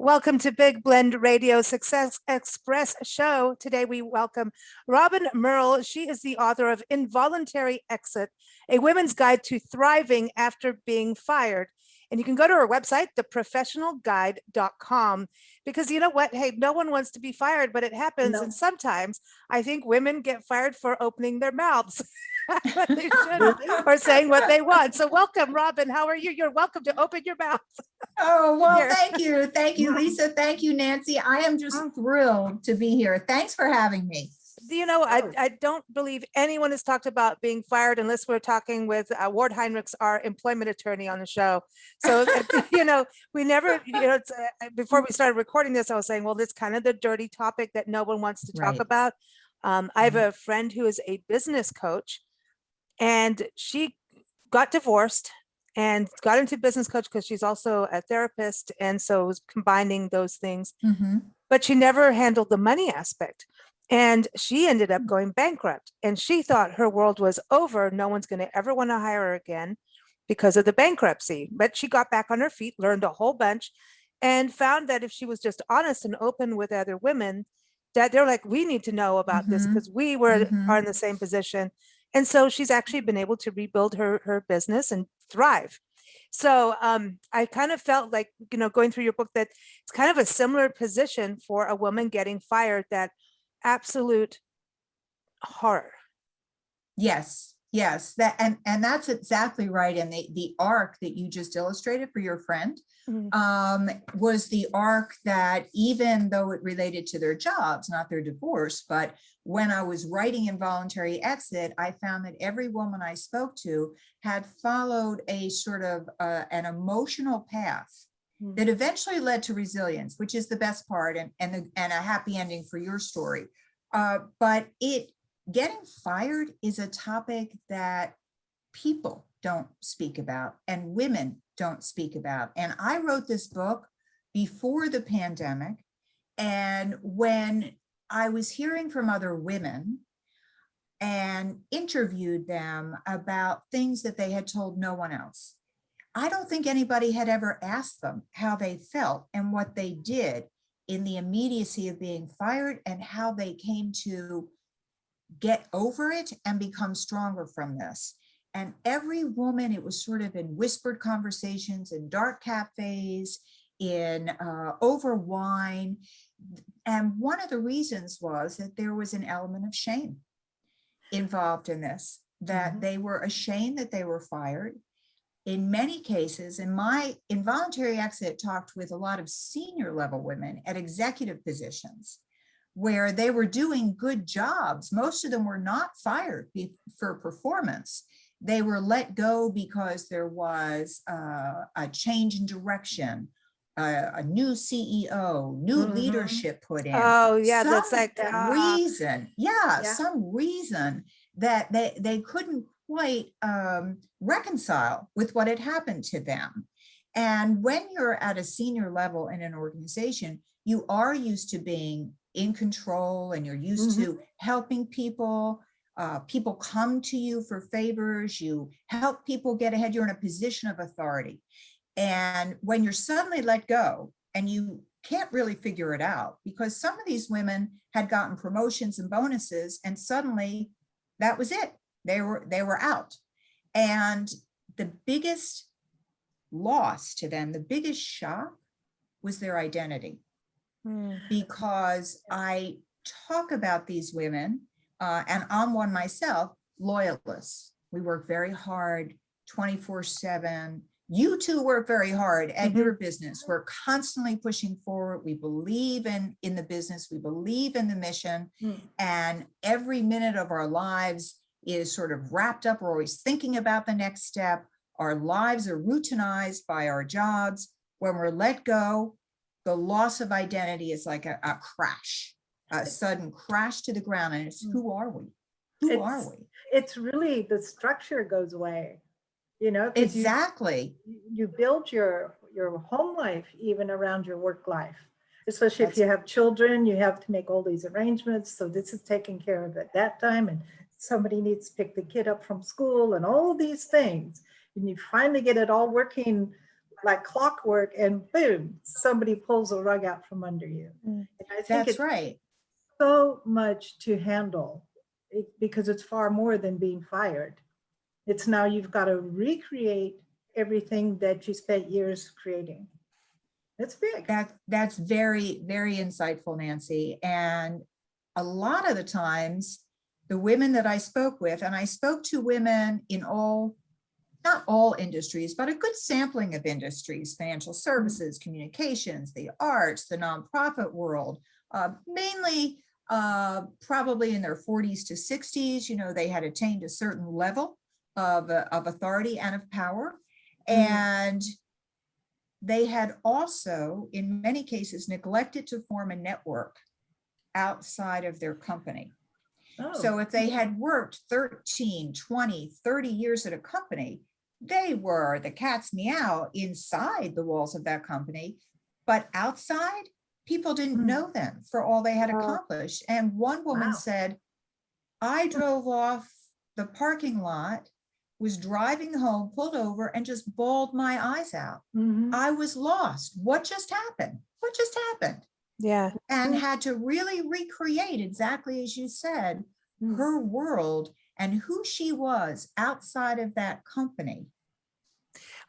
Welcome to Big Blend Radio Success Express show. Today we welcome Robin Merle. She is the author of Involuntary Exit, a women's guide to thriving after being fired. And you can go to her website, theprofessionalguide.com, because you know what? Hey, no one wants to be fired, but it happens. No. And sometimes I think women get fired for opening their mouths when they shouldn't, or saying what they want. So welcome, Robin. How are you? You're welcome to open your mouth. Oh, well, Here. thank you. Thank you, Lisa. Thank you, Nancy. I am just thrilled to be here. Thanks for having me. You know, I don't believe anyone has talked about being fired unless we're talking with Ward Heinrichs, our employment attorney on the show. So, you know, we never, you know, before we started recording this, I was saying, well, this kind of the dirty topic that no one wants to talk Right. about. I have a friend who is a business coach, and she got divorced and got into business coach because she's also a therapist. And so it was combining those things, but she never handled the money aspect. And she ended up going bankrupt, and she thought her world was over. No one's going to ever want to hire her again because of the bankruptcy. But she got back on her feet, learned a whole bunch, and found that if she was just honest and open with other women, that they're like, we need to know about this because we are in the same position. And so she's actually been able to rebuild her business and thrive. So I kind of felt like, you know, going through your book, that it's kind of a similar position for a woman getting fired, that absolute horror. Yes, that and that's exactly right. And the arc that you just illustrated for your friend was the arc that, even though it related to their jobs, not their divorce, but when I was writing Involuntary Exit, I found that every woman I spoke to had followed a sort of an emotional path that eventually led to resilience, which is the best part, and a happy ending for your story. But getting fired is a topic that people don't speak about and women don't speak about. And I wrote this book before the pandemic. And when I was hearing from other women and interviewed them about things that they had told no one else, I don't think anybody had ever asked them how they felt and what they did in the immediacy of being fired, and how they came to get over it and become stronger from this. And every woman, it was sort of in whispered conversations, in dark cafes, in over wine. And one of the reasons was that there was an element of shame involved in this, that they were ashamed that they were fired. In many cases, in my Involuntary Exit, talked with a lot of senior level women at executive positions where they were doing good jobs. Most of them were not fired for performance. They were let go because there was a change in direction, a new CEO, new leadership put in. Oh yeah, that's like reason. Some reason that they couldn't quite reconcile with what had happened to them. And when you're at a senior level in an organization, you are used to being in control, and you're used to helping people. People come to you for favors. You help people get ahead. You're in a position of authority. And when you're suddenly let go, and you can't really figure it out, because some of these women had gotten promotions and bonuses, and suddenly that was it. They were out. And the biggest loss to them, the biggest shock, was their identity. Because I talk about these women, and I'm one myself, loyalists. We work very hard, 24/7. You two work very hard at your business. We're constantly pushing forward. We believe in the business. We believe in the mission. And every minute of our lives is sort of wrapped up. We're always thinking about the next step. Our lives are routinized by our jobs. When we're let go, the loss of identity is like a crash, a sudden crash to the ground. And it's, who are we? Who are we? It's really, the structure goes away, you know? Exactly. You build your home life even around your work life, especially if you have children. You have to make all these arrangements. So this is taken care of at that time, and somebody needs to pick the kid up from school and all these things. And you finally get it all working like clockwork, and boom, somebody pulls a rug out from under you. Mm. And I think That's it's right. so much to handle because it's far more than being fired. It's now you've got to recreate everything that you spent years creating. It's big. That's very, very insightful, Nancy. And a lot of the times, the women that I spoke with, and I spoke to women in not all industries, but a good sampling of industries, financial services, communications, the arts, the nonprofit world, mainly probably in their 40s to 60s. You know, they had attained a certain level of authority and of power. And they had also, in many cases, neglected to form a network outside of their company. Oh, So if they had worked 13, 20, 30 years at a company, they were the cat's meow inside the walls of that company, but outside, people didn't know them for all they had Wow. accomplished. And one woman Wow. said, I drove off the parking lot, was driving home, pulled over, and just bawled my eyes out. mhm. I was lost. What just happened? What just happened? Yeah. And had to really recreate, exactly as you said, Mm. her world and who she was outside of that company.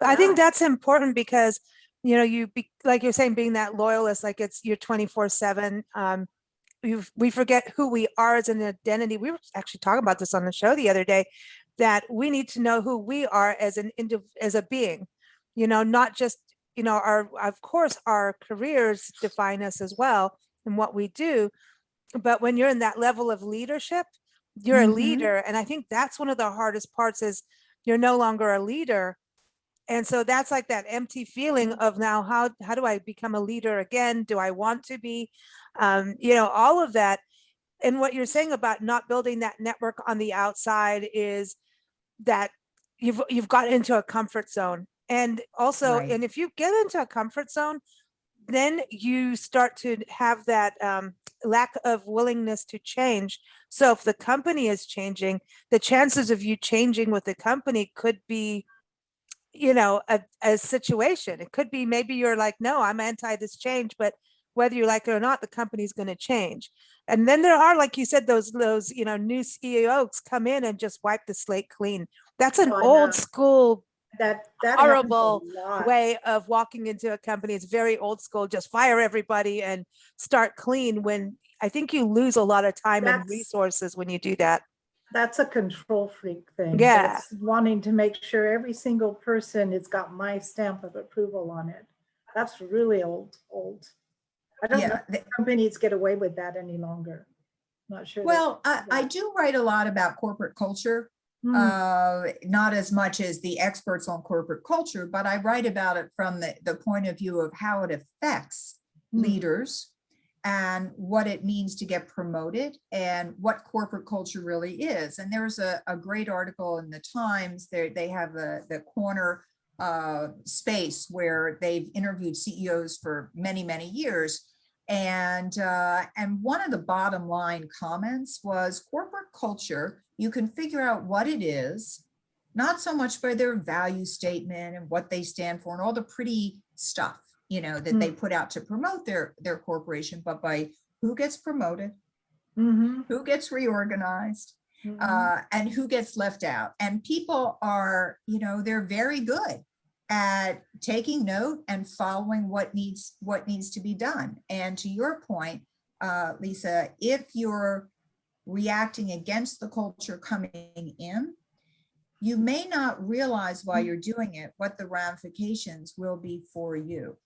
I think Yeah. that's important because, you know, like you're saying, being that loyalist, like you're 24/7. We forget who we are as an identity. We were actually talking about this on the show the other day, that we need to know who we are as as a being, you know, not just, you know, of course, our careers define us as well and what we do. But when you're in that level of leadership, you're a Mhm. leader. And I think that's one of the hardest parts is you're no longer a leader. And so that's like that empty feeling of now, how do I become a leader again? Do I want to be, you know, all of that. And what you're saying about not building that network on the outside is that you've got into a comfort zone. And also, Right. and if you get into a comfort zone, then you start to have that lack of willingness to change. So if the company is changing, the chances of you changing with the company could be, you know, a situation. It could be maybe you're like, no, I'm anti this change, but whether you like it or not, the company's going to change. And then there are, like you said, those, you know, new CEOs come in and just wipe the slate clean. That's an Oh, I old know. school, That happens a horrible lot. way of walking into a company. It's very old school, just fire everybody and start clean, when I think you lose a lot of time and That's- resources when you do that. That's a control freak thing. Yeah. It's wanting to make sure every single person has got my stamp of approval on it. That's really old. I don't know Yeah. if companies get away with that any longer. Not sure. Well, I do write a lot about corporate culture, not as much as the experts on corporate culture, but I write about it from the point of view of how it affects leaders and what it means to get promoted and what corporate culture really is. And there's a great article in the Times. They have the corner space where they've interviewed CEOs for many, many years. And one of the bottom line comments was corporate culture, you can figure out what it is, not so much by their value statement and what they stand for and all the pretty stuff, you know, that they put out to promote their corporation, but by who gets promoted, who gets reorganized, and who gets left out. And people are, you know, they're very good at taking note and following what needs to be done. And to your point, Lisa, if you're reacting against the culture coming in, you may not realize while you're doing it what the ramifications will be for you.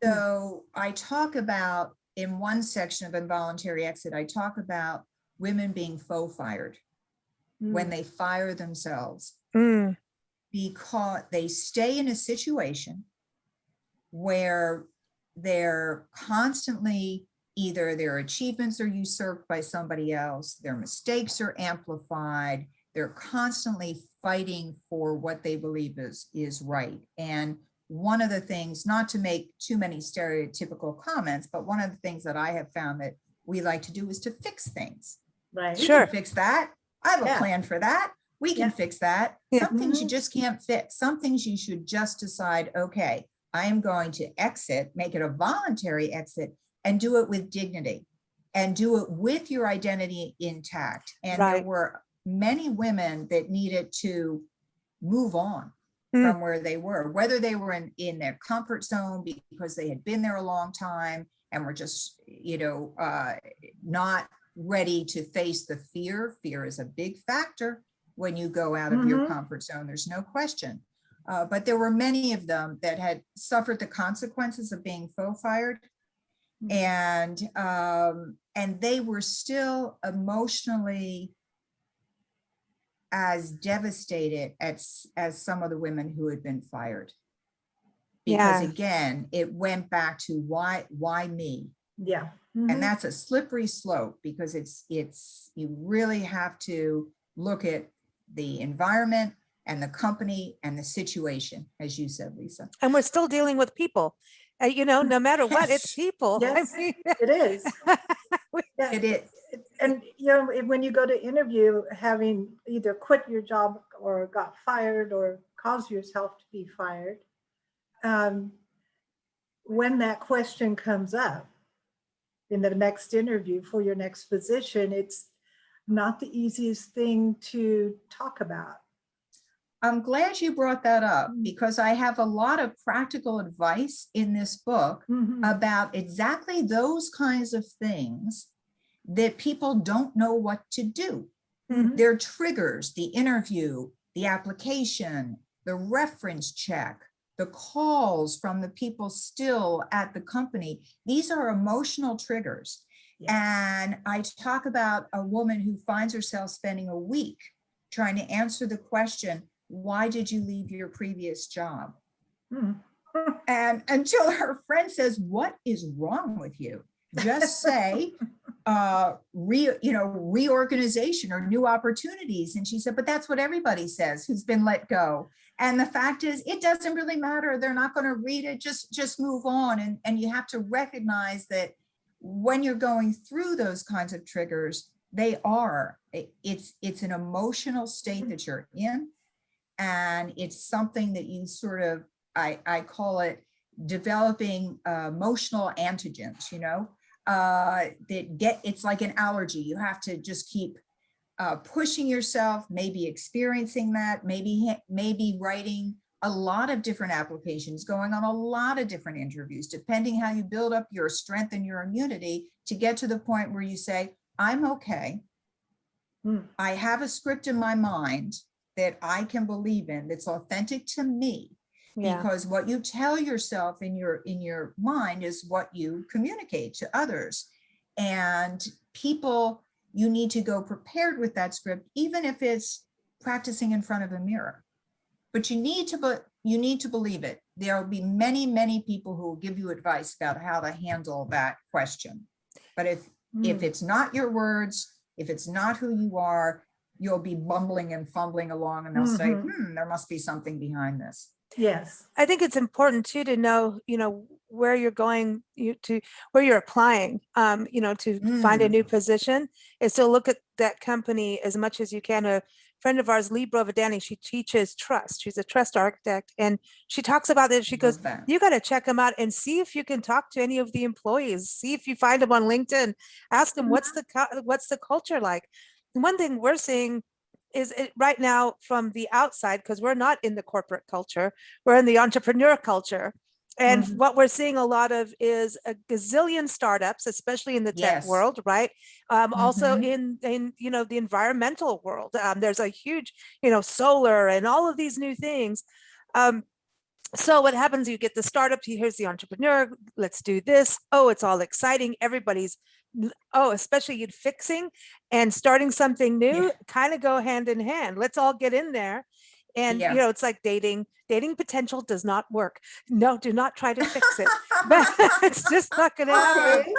So I talk about, in one section of Involuntary Exit, I talk about women being faux fired when they fire themselves because they stay in a situation where they're constantly, either their achievements are usurped by somebody else, their mistakes are amplified, they're constantly fighting for what they believe is right. And one of the things, not to make too many stereotypical comments, but one of the things that I have found that we like to do is to fix things. Right. We can fix that. I have a plan for that. We can Yeah. fix that. Yeah. Some things you Mhm. just can't fix. Some things you should just decide, okay, I am going to exit, make it a voluntary exit, and do it with dignity and do it with your identity intact. And there Right. were many women that needed to move on Mm. from where they were, whether they were in their comfort zone because they had been there a long time and were just, not ready to face the fear. Fear is a big factor when you go out of your Mhm. comfort zone. There's no question. But there were many of them that had suffered the consequences of being faux fired. And they were still emotionally as devastated as some of the women who had been fired. Because Yeah. again, it went back to why me? Yeah. And Mhm. that's a slippery slope because you really have to look at the environment and the company and the situation, as you said, Lisa. And we're still dealing with people. No matter what, it's Yes. people. Yes, I mean, it is. Yeah. It is. And when you go to interview, having either quit your job or got fired or caused yourself to be fired, when that question comes up in the next interview for your next position, it's not the easiest thing to talk about. I'm glad you brought that up because I have a lot of practical advice in this book Mhm. about exactly those kinds of things that people don't know what to do. Mhm. Their triggers, the interview, the application, the reference check, the calls from the people still at the company. These are emotional triggers. Yes. And I talk about a woman who finds herself spending a week trying to answer the question, why did you leave your previous job? Mhm. And until her friend says, what is wrong with you? Just say, reorganization or new opportunities. And she said, but that's what everybody says who's been let go. And the fact is, it doesn't really matter. They're not going to read it. Just move on. And you have to recognize that when you're going through those kinds of triggers, it's an emotional state that you're in. And it's something that you sort of, I call it developing emotional antigens, it's like an allergy. You have to just keep pushing yourself, maybe experiencing that, maybe writing a lot of different applications, going on a lot of different interviews, depending how you build up your strength and your immunity to get to the point where you say, I'm okay. I have a script in my mind that I can believe in, that's authentic to me. Yeah. Because what you tell yourself in your mind is what you communicate to others. And people, you need to go prepared with that script, even if it's practicing in front of a mirror. But you need to believe it. There will be many, many people who will give you advice about how to handle that question. But if it's not your words, if it's not who you are, you'll be bumbling and fumbling along, and they'll say, there must be something behind this. Yes. I think it's important too to know, where you're going where you're applying, to find a new position, is to look at that company as much as you can. A friend of ours, Lee Brovadani, she teaches trust. She's a trust architect, and she talks about this. She goes, you got to check them out and see if you can talk to any of the employees. See if you find them on LinkedIn. Ask them what's the culture like. And one thing we're seeing is right now from the outside, because we're not in the corporate culture, we're in the entrepreneur culture. And what we're seeing a lot of is a gazillion startups, especially in the tech world, right? Also in the environmental world, there's a huge, solar and all of these new things. So what happens, you get the startup, here's the entrepreneur, let's do this. Oh, it's all exciting. Everybody's, especially fixing and starting something new, kind of go hand in hand. Let's all get in there. And, it's like dating potential does not work. No, do not try to fix it. But it's just not going to happen.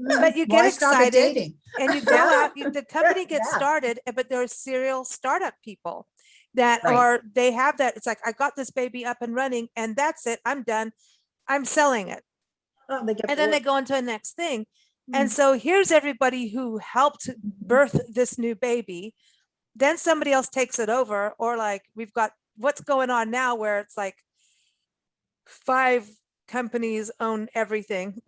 But you get excited and you go out, the company gets started, but there are serial startup people that they have that. It's like, I got this baby up and running and that's it. I'm done. I'm selling it. And then they go into the next thing. And so here's everybody who helped birth this new baby. then somebody else takes it over, or like we've got what's going on now where it's like 5 companies own everything,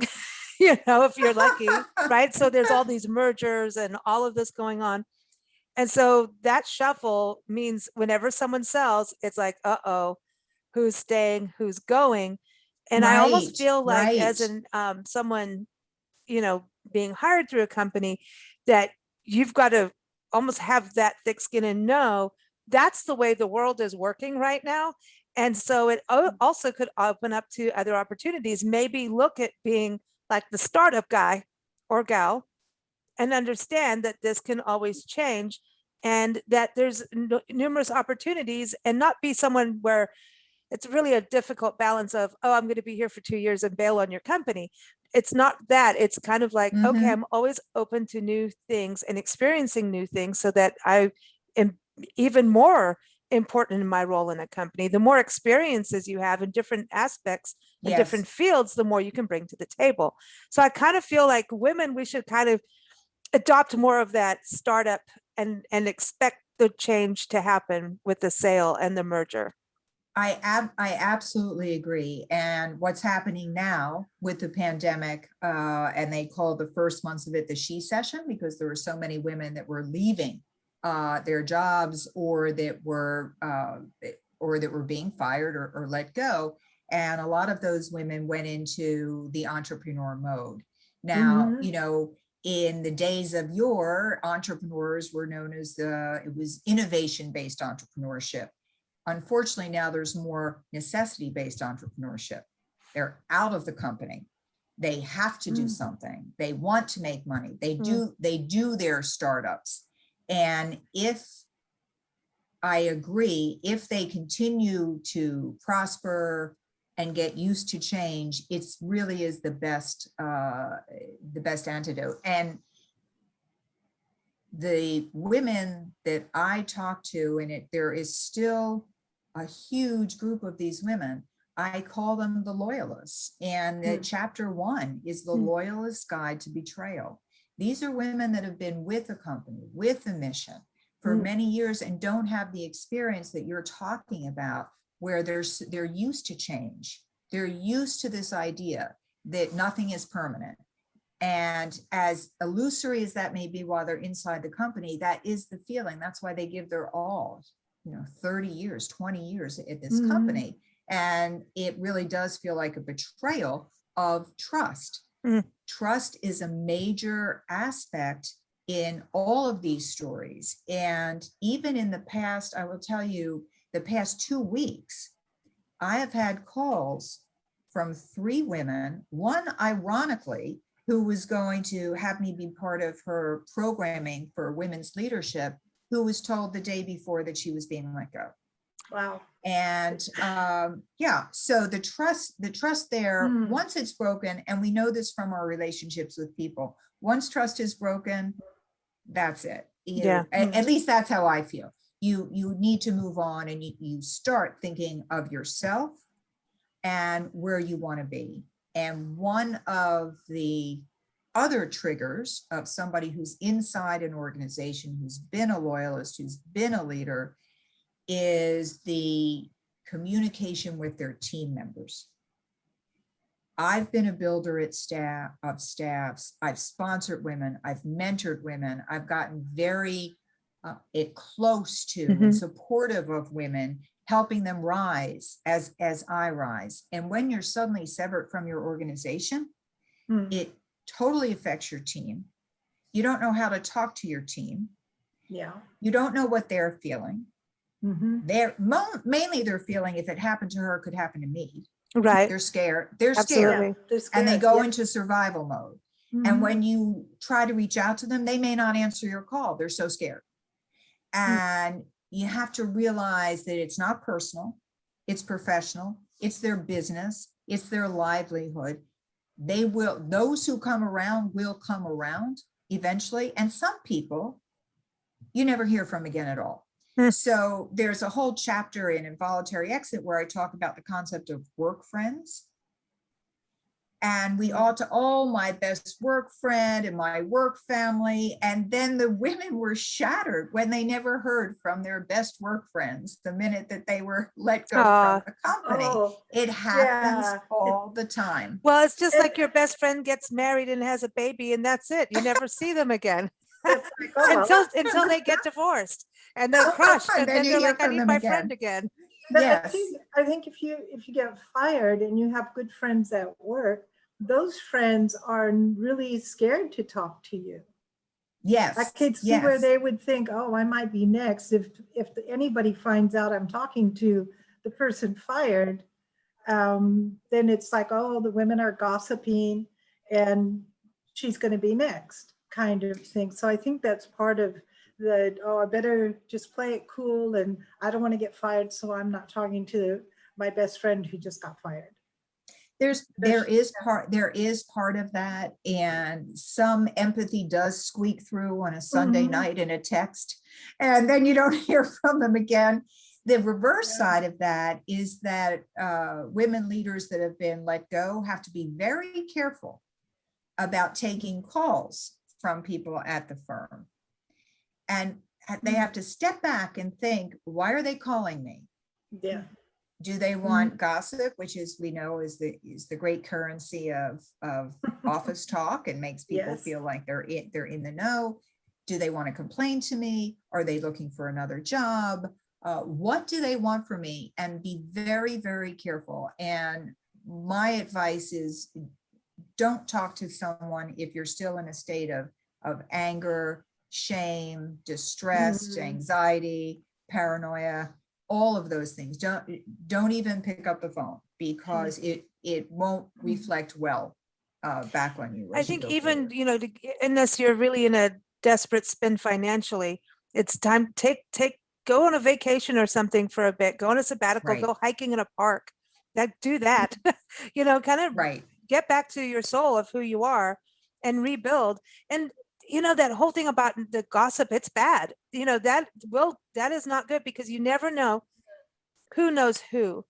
if you're lucky, right? So there's all these mergers and all of this going on. And so that shuffle means whenever someone sells, it's like, uh-oh, who's staying, who's going. And I almost Right, feel like as right. an someone, being hired through a company, that you've got to almost have that thick skin and know that's the way the world is working right now. And so it also could open up to other opportunities. Maybe look at being like the startup guy or gal and understand that this can always change, and that there's numerous opportunities, and not be someone where it's really a difficult balance of, oh, I'm going to be here for 2 years and bail on your company. It's not that. It's kind of like, okay, Mhm. I'm always open to new things and experiencing new things so that I am even more important in my role in a company. The more experiences you have in different aspects and different Yes, fields, the more you can bring to the table. So I kind of feel like women, we should kind of adopt more of that startup and expect the change to happen with the sale and the merger. I absolutely agree. And what's happening now with the pandemic, and they call the first months of it the she session, because there were so many women that were leaving their jobs, or that were being fired or let go. And a lot of those women went into the entrepreneur mode. Now, Mhm. in the days of yore, entrepreneurs were known as it was innovation-based entrepreneurship. Unfortunately, now there's more necessity-based entrepreneurship. They're out of the company. They have to do something. They want to make money. They do their startups. And if I agree, if they continue to prosper and get used to change, it's really is the best antidote. And the women that I talk to, and there is still a huge group of these women, I call them the loyalists. And chapter 1 is the Loyalist Guide to Betrayal. These are women that have been with a company, with a mission for many years, and don't have the experience that you're talking about, where they're used to change. They're used to this idea that nothing is permanent. And as illusory as that may be while they're inside the company, that is the feeling. That's why they give their all, 30 years, 20 years at this company. And it really does feel like a betrayal of trust. Trust is a major aspect in all of these stories. And even in the past, I will tell you, the past 2 weeks, I have had calls from 3 women, one ironically, who was going to have me be part of her programming for women's leadership, who was told the day before that she was being let go. Wow. And yeah, so the trust there, once it's broken, and we know this from our relationships with people, once trust is broken, that's it. At least that's how I feel. You need to move on, and you start thinking of yourself and where you want to be. And one of the other triggers of somebody who's inside an organization, who's been a loyalist, who's been a leader, is the communication with their team members. I've been a builder of staffs. I've sponsored women. I've mentored women. I've gotten very close to and supportive of women, helping them rise as I rise. And when you're suddenly severed from your organization, it totally affects your team. You don't know how to talk to your team. Yeah. You don't know what they're feeling. They're mainly they're feeling, if it happened to her, it could happen to me. Right. They're scared. They're Absolutely. scared. And they go into survival mode. And when you try to reach out to them, they may not answer your call. They're so scared. And you have to realize that it's not personal, it's professional, it's their business, it's their livelihood. Those who come around will come around eventually. And some people you never hear from again at all. So there's a whole chapter in Involuntary Exit where I talk about the concept of work friends. And we all to, oh, my best work friend and my work family. And then the women were shattered when they never heard from their best work friends the minute that they were let go from the company. Oh, It happens yeah. all the time. Well, it's just And- like your best friend gets married and has a baby, and that's it. You never see them again It's like, oh, well, until they get divorced and they're crushed, And and then then you they're hear like, "I from need them my again. friend again." but Yes. I think if you get fired and you have good friends at work, those friends are really scared to talk to you. Yes. I could see where yes. they would think, oh, I might be next. If anybody finds out I'm talking to the person fired, then it's like, oh, the women are gossiping and she's going to be next kind of thing. So I think that's part of the, oh, I better just play it cool and I don't want to get fired, so I'm not talking to my best friend who just got fired. There is part of that, and some empathy does squeak through on a Sunday Mhm. night in a text, and then you don't hear from them again. The reverse Yeah. side of that is that women leaders that have been let go have to be very careful about taking calls from people at the firm, and they have to step back and think, why are they calling me? Yeah. Do they want gossip, which is, we know, is the great currency of office talk and makes people Yes. feel like they're in the know? Do they want to complain to me? Are they looking for another job? What do they want from me? And be very, very careful. And my advice is, don't talk to someone if you're still in a state of anger, shame, distress, Mhm. anxiety, paranoia, all of those things. Don't even pick up the phone, because it won't reflect well back on you. I as you think go even, forward. unless you're really in a desperate spin financially, it's time go on a vacation or something for a bit, go on a sabbatical, Right. go hiking in a park. Do that, kind of Right. get back to your soul of who you are and rebuild. And that whole thing about the gossip, it's bad. That is not good, because you never know who knows who,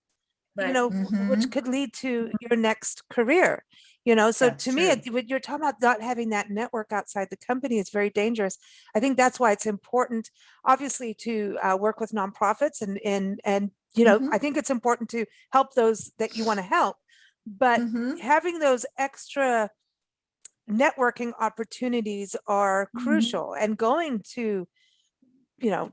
Right. which Mhm. could lead to your next career. So That's to me, true. when you're talking about not having that network outside the company, it's very dangerous. I think that's why it's important, obviously, to work with nonprofits, and Mhm. I think it's important to help those that you want to help, but Mhm. having those extra networking opportunities are Mhm. crucial, and going to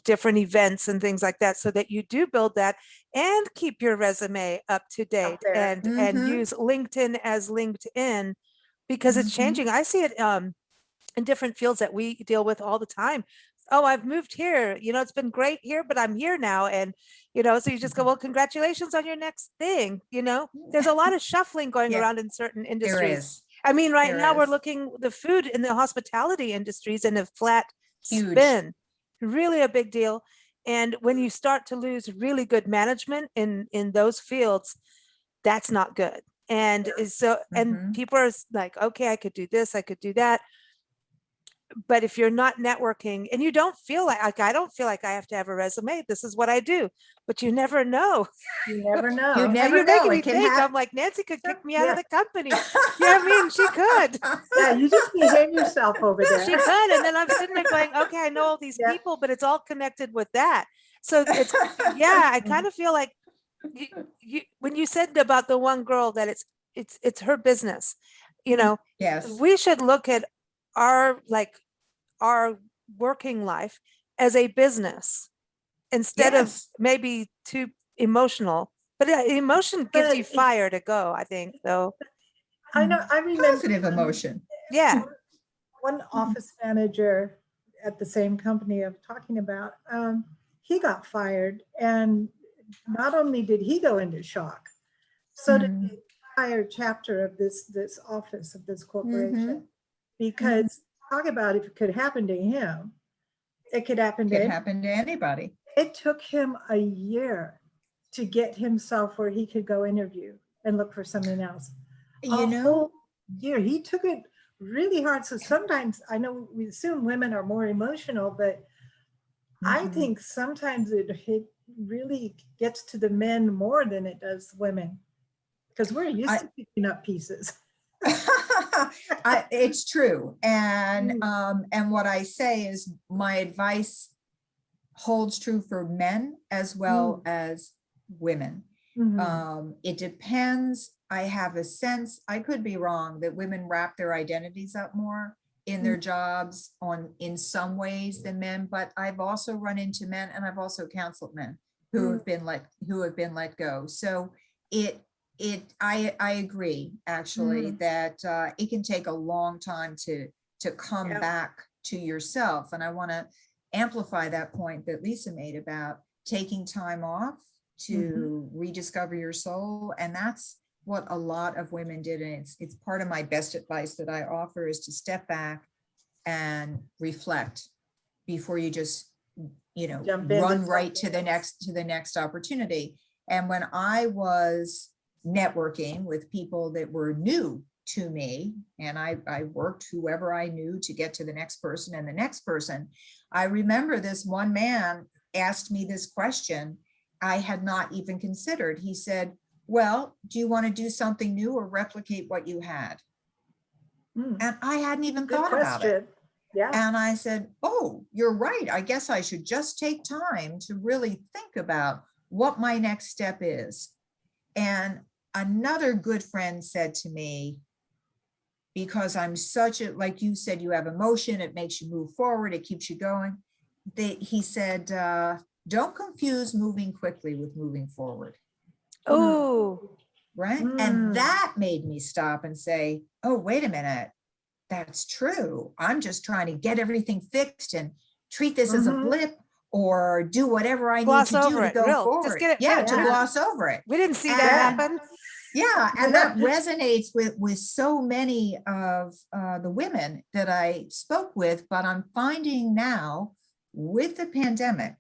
different events and things like that, so that you do build that and keep your resume up to date, there. and Mhm. use LinkedIn as LinkedIn, because it's Mhm. changing. I see it in different fields that we deal with all the time. Oh, I've moved here, it's been great here, but I'm here now. And so you just go, well, congratulations on your next thing. There's a lot of shuffling going Yeah, around in certain there industries. is. I mean, right There now we're is. looking, the food in the hospitality industries in a flat Huge. spin, really a big deal. And when you start to lose really good management in those fields, that's not good. And and Mhm. people are like, okay, I could do this, I could do that. But if you're not networking, and you don't feel like I don't feel like I have to have a resume, this is what I do, but you never know. You never You know. never You're know. making me It can think. happen. I'm like, Nancy could kick me out of Yeah. the company. Yeah, I mean, she could. Yeah, you just behave yourself over there. She could. And then I'm sitting there going, okay, I know all these Yeah. people, but it's all connected with that. So yeah, I kind of feel like when you said about the one girl that it's her business, Yes. we should look at our our working life as a business, instead of Yes. maybe too emotional. But emotion gives you But fire to go, I think, though. I know, I remember Positive emotion. Yeah. one office manager at the same company I'm talking about, he got fired, and not only did he go into shock, so did Mm. the entire chapter of this office of this corporation. Mhm. Because talk about if it could happen to him, it could happen to Can him. happen to anybody. It took him a year to get himself where he could go interview and look for something else. You A know, whole year. He took it really hard. So sometimes, I know we assume women are more emotional, but I Mhm. think sometimes it really gets to the men more than it does women, because we're used to picking up pieces. It's true. And what I say is my advice holds true for men as well as women. It depends. I have a sense, I could be wrong, that women wrap their identities up more in their jobs in some ways than men, but I've also run into men, and I've also counseled men who have been let go. So I agree actually that it can take a long time to come back to yourself. And I want to amplify that point that Lisa made about taking time off to rediscover your soul. And that's what a lot of women did. And it's part of my best advice that I offer, is to step back and reflect before you just, run right to the next opportunity. And when I was networking with people that were new to me, and I worked whoever I knew to get to the next person and the next person, I remember this one man asked me this question I had not even considered. He said, well, do you want to do something new or replicate what you had? And I hadn't even thought about it. Yeah. And I said, oh, you're right. I guess I should just take time to really think about what my next step is. And another good friend said to me, because I'm like you said, you have emotion, it makes you move forward, it keeps you going. He said, don't confuse moving quickly with moving forward. Oh, Right. And that made me stop and say, oh, wait a minute. That's true. I'm just trying to get everything fixed and treat this as a blip, or do whatever I need to do to go forward. Just get it to fixed. gloss over it. We didn't see that happen. Yeah, and that resonates with so many of the women that I spoke with. But I'm finding now with the pandemic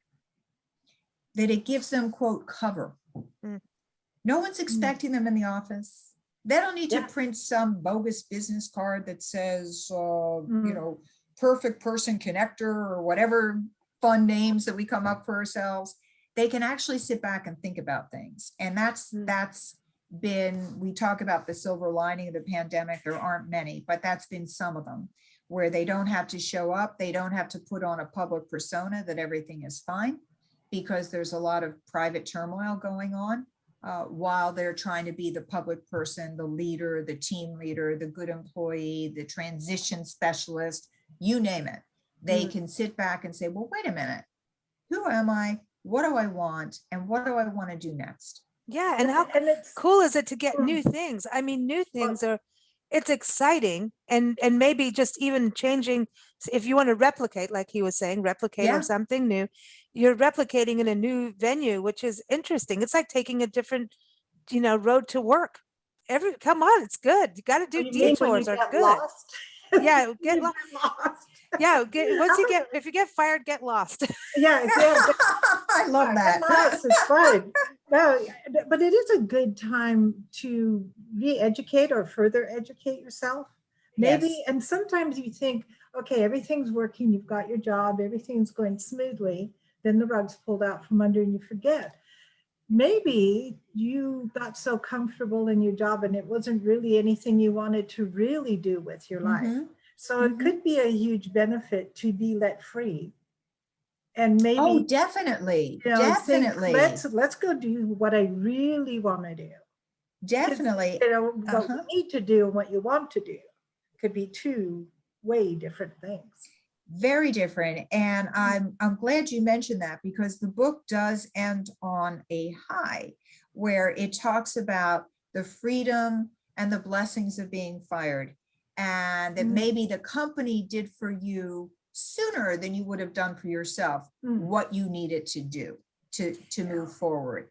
that it gives them, quote, cover. No one's expecting them in the office. They don't need to print some bogus business card that says, perfect person connector or whatever fun names that we come up for ourselves. They can actually sit back and think about things. And that's been, we talk about the silver lining of the pandemic. There aren't many, but that's been some of them, where they don't have to show up. They don't have to put on a public persona that everything is fine, because there's a lot of private turmoil going on. While they're trying to be the public person, the leader, the team leader, the good employee, the transition specialist, you name it. They can sit back and say, well, wait a minute, who am I? What do I want? And what do I want to do next? Yeah. And how cool is it to get new things? I mean, new things it's exciting, and maybe just even changing, if you want to replicate, like he was saying, or something new, you're replicating in a new venue, which is interesting. It's like taking a different, road to work. Come on, it's good. You got to do detours are good. Lost? Yeah, get lost. Yeah, if you get fired, get lost. Yeah. I love that. Lost is fun. No, but it is a good time to re-educate or further educate yourself. Maybe, and sometimes you think, okay, everything's working, you've got your job, everything's going smoothly, then the rug's pulled out from under and you forget. Maybe you got so comfortable in your job and it wasn't really anything you wanted to really do with your life. So it could be a huge benefit to be let free. And maybe definitely, think, let's go do what I really want to do. Definitely. What you need to do and what you want to do could be two way different things. Very different. And I'm glad you mentioned that, because the book does end on a high, where it talks about the freedom and the blessings of being fired, and that maybe the company did for you sooner than you would have done for yourself what you needed to do to move forward.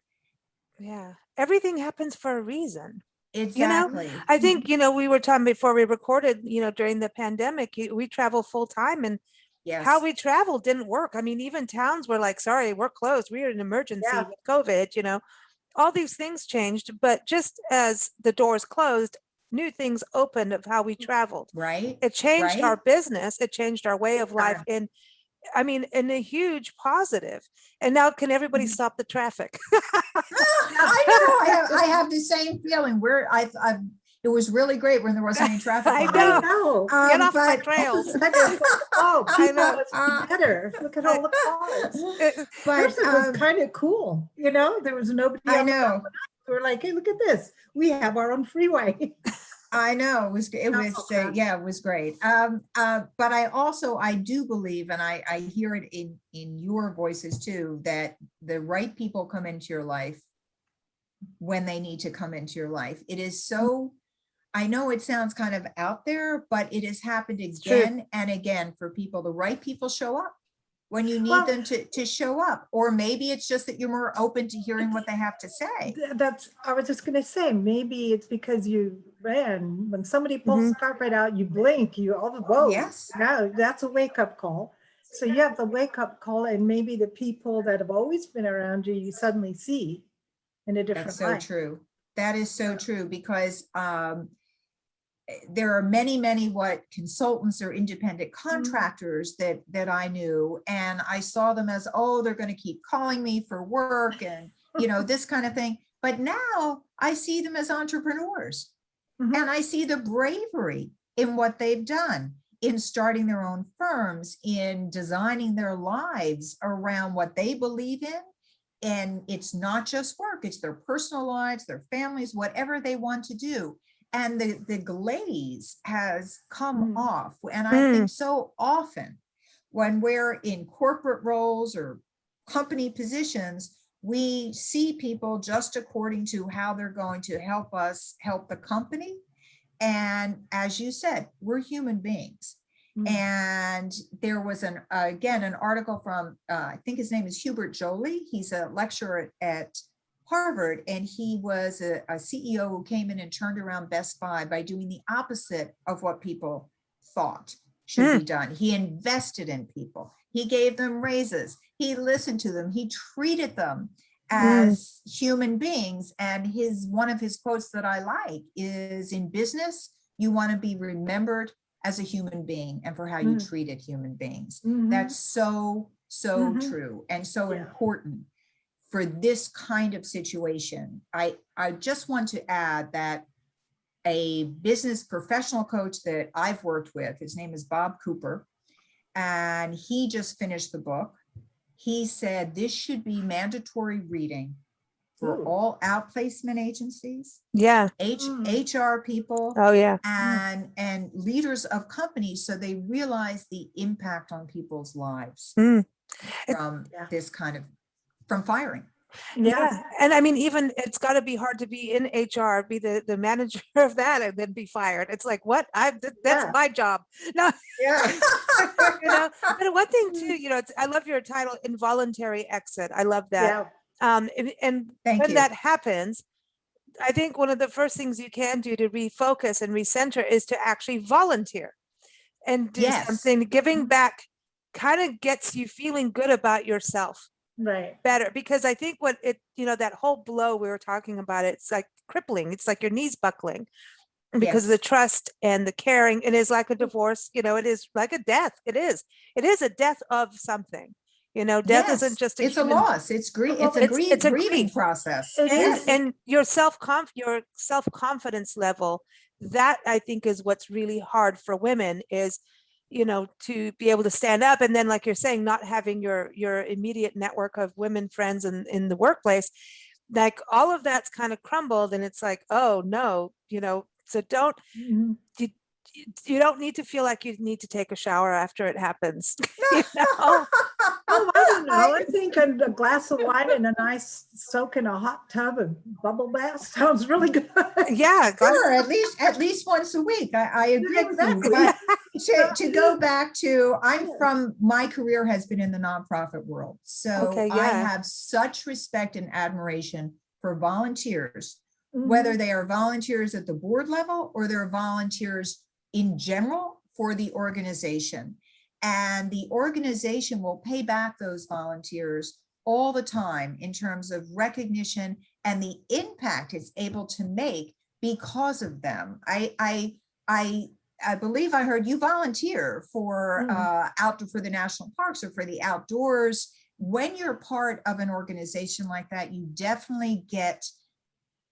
Yeah, everything happens for a reason. Exactly. I think, we were talking before we recorded, during the pandemic, we travel full time, and how we traveled didn't work. I mean, even towns were like, sorry, we're closed. We're in an emergency with COVID, all these things changed. But just as the doors closed, new things opened of how we traveled. Right. It changed our business. It changed our way of life in a huge positive. And now can everybody stop the traffic? I know. I have the same feeling. It It was really great when there wasn't any traffic. I on the know. road. know. Get off my But- trails. And it's like, oh, I people know. must be better. Look at all the cars. But First, it was kind of cool. You know, there was nobody I on the know. We're like, hey, look at this. We have our own freeway. I know it was Okay. yeah, it was great. But I do believe, and I hear it in your voices too, that the right people come into your life when they need to come into your life. It is so, I know it sounds kind of out there, but it has happened true. again and again for people. The right people show up when you need Well- them to show up, or maybe it's just that you're more open to hearing what they have to say. That's, I was just gonna say, maybe it's because you ran, when somebody pulls the carpet out, you blink, you all the, whoa. Yes. Now that's a wake up call. So you have the wake up call, and maybe the people that have always been around you, you suddenly see in a different That's so light. true. That is so true, because there are many what consultants or independent contractors that I knew, and I saw them as, oh, they're going to keep calling me for work and this kind of thing. But now I see them as entrepreneurs, Mhm. and I see the bravery in what they've done, in starting their own firms, in designing their lives around what they believe in. And it's not just work, it's their personal lives, their families, whatever they want to do. And the glaze has come off. And I think so often when we're in corporate roles or company positions, we see people just according to how they're going to help us help the company. And as you said, we're human beings. And there was an article from, I think his name is Hubert Joly. He's a lecturer at Harvard, and he was a CEO who came in and turned around Best Buy by doing the opposite of what people thought should be done. He invested in people. He gave them raises. He listened to them. He treated them as human beings. And one of his quotes that I like is, in business, you want to be remembered as a human being and for how you treated human beings. That's so true and so important for this kind of situation. I just want to add that a business professional coach that I've worked with, his name is Bob Cooper, and he just finished the book. He said this should be mandatory reading for all outplacement agencies, Yeah. HR people, Oh, yeah. and leaders of companies, so they realize the impact on people's lives from this kind of, from firing. Yeah. And I mean, even it's got to be hard to be in HR, be the manager of that, and then be fired. It's like, what? That's my job. No, Yeah. But one thing too, I love your title, Involuntary Exit. I love that. And Thank when you. that happens, I think one of the first things you can do to refocus and recenter is to actually volunteer and do something. Giving back kind of gets you feeling good about yourself. Right. Better, because I think what that whole blow we were talking about, it's like crippling. It's like your knees buckling because of the trust and the caring. It is like a divorce, it is like a death. It is a death of something. Death isn't just it's a loss. It's grief. It's a grieving process. And your self-confidence level, that I think is what's really hard for women, is to be able to stand up. And then, like you're saying, not having your immediate network of women friends in the workplace, like all of that's kind of crumbled. And it's like, oh no, so don't, you don't need to feel like you need to take a shower after it happens. Oh, I don't know. I think a glass of wine and a nice soak in a hot tub and bubble bath sounds really good. Yeah, sure. At least once a week. I agree with you. But to go back to, my career has been in the nonprofit world. So I have such respect and admiration for volunteers, whether they are volunteers at the board level or they're volunteers in general for the organization. And the organization will pay back those volunteers all the time in terms of recognition and the impact it's able to make because of them. I believe I heard you volunteer for for the national parks or for the outdoors. When you're part of an organization like that, you definitely get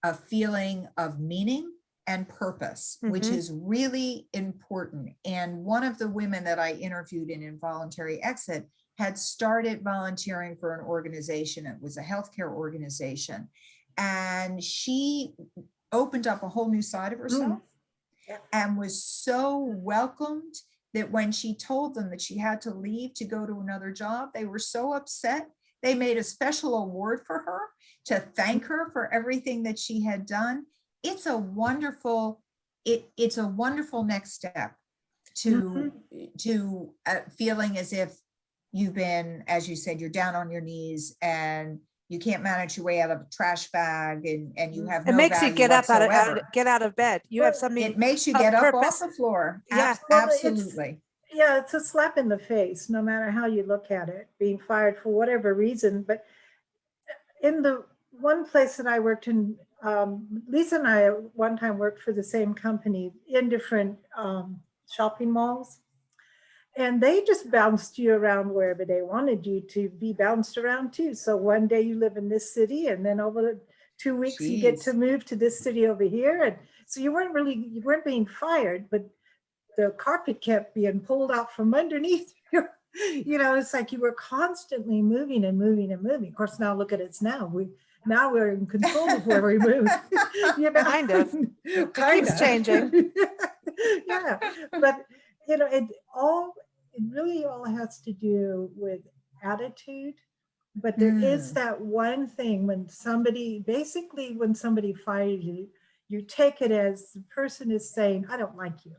a feeling of meaning and purpose, which is really important. And one of the women that I interviewed in Involuntary Exit had started volunteering for an organization. It was a healthcare organization. And she opened up a whole new side of herself and was so welcomed that when she told them that she had to leave to go to another job, they were so upset. They made a special award for her to thank her for everything that she had done. It's a wonderful, it's a wonderful next step to feeling as if you've been, as you said, you're down on your knees and you can't manage your way out of a trash bag, and you have no It makes you value get up whatsoever. get out of bed. You have Well, something. It makes you of get up off purpose. the floor. Yeah. Well, Absolutely. Yeah, it's a slap in the face, no matter how you look at it, being fired for whatever reason. But in the one place that I worked in, Lisa and I at one time worked for the same company in different shopping malls. And they just bounced you around wherever they wanted you to be bounced around too. So one day you live in this city, and then over 2 weeks you get to Jeez. move to this city over here. And so you weren't being fired, but the carpet kept being pulled out from underneath you. You know, it's like you were constantly moving and moving and moving. Of course, now look at us now. We're in control of where we move. You know? Kind of. It keeps changing. Yeah, but you know, it really all has to do with attitude. But there is that one thing when somebody fires you, you take it as the person is saying, I don't like you.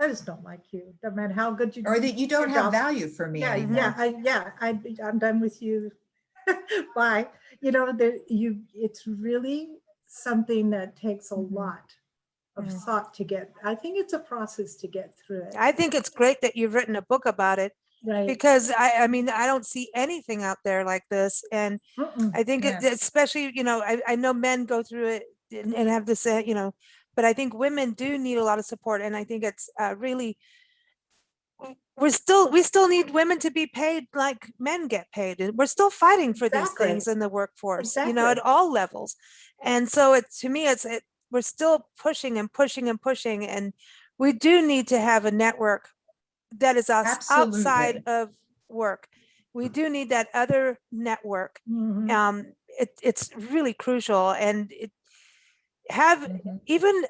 I just don't like you. No matter how good you Or that you don't your have job. value for me anymore. I'm done with you. Bye. You know, it's really something that takes a lot of thought to get. I think it's a process to get through it. I think it's great that you've written a book about it, Right. because I mean, I don't see anything out there like this. And I think Yeah. especially, I know men go through it and have this, but I think women do need a lot of support. And I think it's really, we still need women to be paid like men get paid. And we're still fighting for these Exactly. things in the workforce, at Exactly. all levels. And so to me, we're still pushing and pushing and pushing. And we do need to have a network that is outside Absolutely. of work. We do need that other network. Mhm. It's really crucial, and have even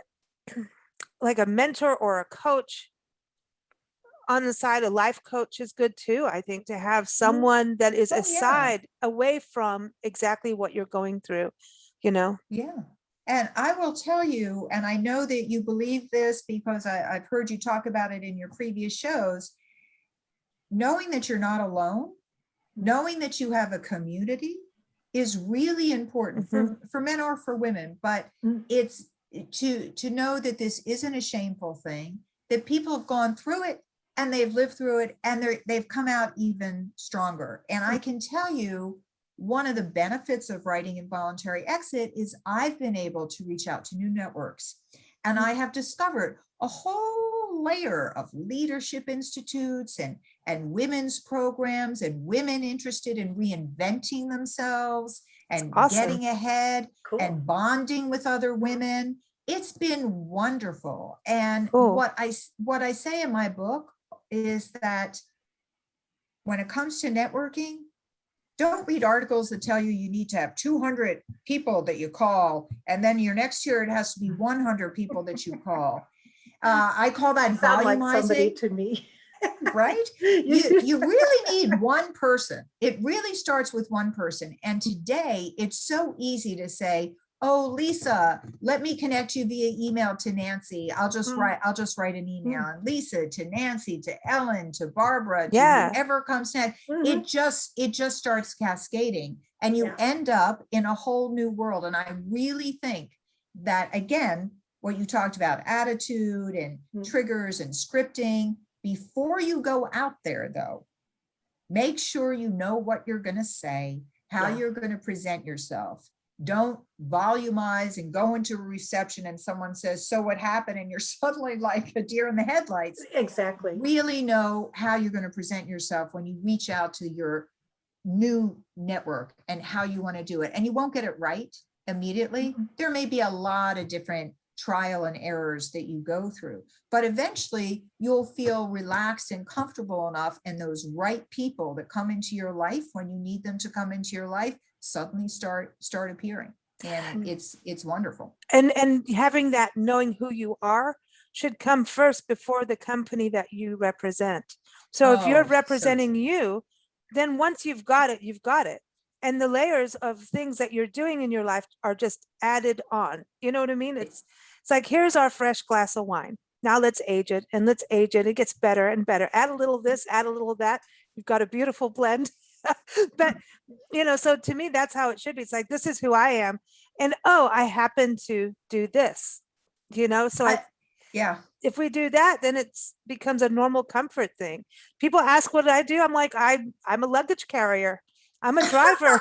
like a mentor or a coach on the side. A life coach is good too, I think, to have someone that is Oh, yeah. aside, away from exactly what you're going through, Yeah. And I will tell you, and I know that you believe this because I've heard you talk about it in your previous shows, knowing that you're not alone, knowing that you have a community is really important for men or for women, but it's to know that this isn't a shameful thing, that people have gone through it and they've lived through it and they've come out even stronger. And I can tell you, one of the benefits of writing Involuntary Exit is I've been able to reach out to new networks, and I have discovered a whole layer of leadership institutes and women's programs and women interested in reinventing themselves and getting ahead and bonding with other women. It's been wonderful. And what I say in my book is that when it comes to networking, don't read articles that tell you you need to have 200 people that you call, and then your next year it has to be 100 people that you call. I call that volumizing. Like somebody to me. Right? You really need one person. It really starts with one person. And today it's so easy to say, oh, Lisa, let me connect you via email to Nancy. I'll just write an email. And Lisa to Nancy, to Ellen, to Barbara, to whoever comes next. It just starts cascading, and you end up in a whole new world. And I really think that, again, what you talked about, attitude and triggers and scripting, before you go out there though, make sure you know what you're going to say, how you're going to present yourself. Don't volumize and go into a reception and someone says, so what happened? And you're suddenly like a deer in the headlights. Exactly. Really know how you're going to present yourself when you reach out to your new network and how you want to do it. And you won't get it right immediately. There may be a lot of different trial and errors that you go through. But eventually you'll feel relaxed and comfortable enough, and those right people that come into your life when you need them to come into your life suddenly start appearing. And it's wonderful. And having that, knowing who you are, should come first before the company that you represent. So if you're Oh, so representing true. you, then once you've got it, you've got it. And the layers of things that you're doing in your life are just added on. You know what I mean? It's like, here's our fresh glass of wine. Now let's age it, and let's age it. It gets better and better. Add a little of this, add a little of that. You've got a beautiful blend. But, you know, so to me, that's how it should be. It's like, this is who I am. And, oh, I happen to do this, you know? So Yeah. if we do that, then it's becomes a normal comfort thing. People ask what I do. I'm like, I'm a luggage carrier. I'm a driver.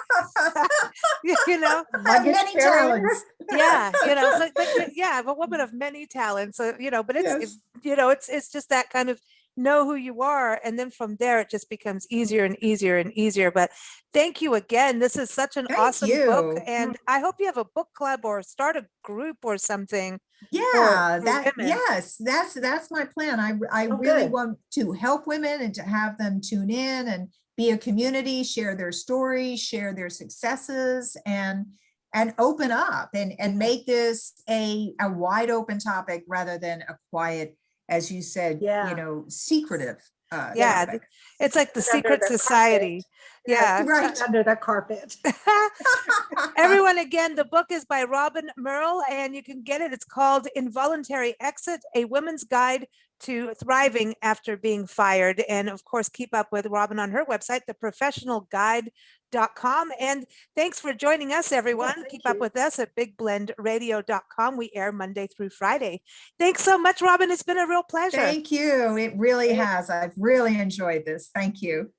You know, I have Luggage many carrier. talents. yeah, you know, so but yeah, I'm a woman of many talents. So, you know, but Yes. you know, it's just that kind of know who you are, and then from there it just becomes easier and easier and easier. But thank you again. This is such an Thank awesome book, you. and I hope you have a book club or start a group or something Yeah, for that, women. yes, that's my plan. I Oh, really good. want to help women and to have them tune in and be a community, share their stories, share their successes, and open up and make this a wide open topic rather than a quiet, as you said, Yeah. secretive Yeah, topic. it's like the Put under secret the society. carpet. Yeah, Yeah. Right. under the carpet. Everyone, again, the book is by Robin Merle, and you can get it. It's called Involuntary Exit, A Woman's Guide to Thriving After Being Fired. And of course, keep up with Robin on her website, theprofessionalguide.com. And thanks for joining us, everyone. thank Keep up you. with us at bigblendradio.com. We air Monday through Friday. Thanks so much, Robin. It's been a real pleasure. Thank you. It really has. I've really enjoyed this. Thank you.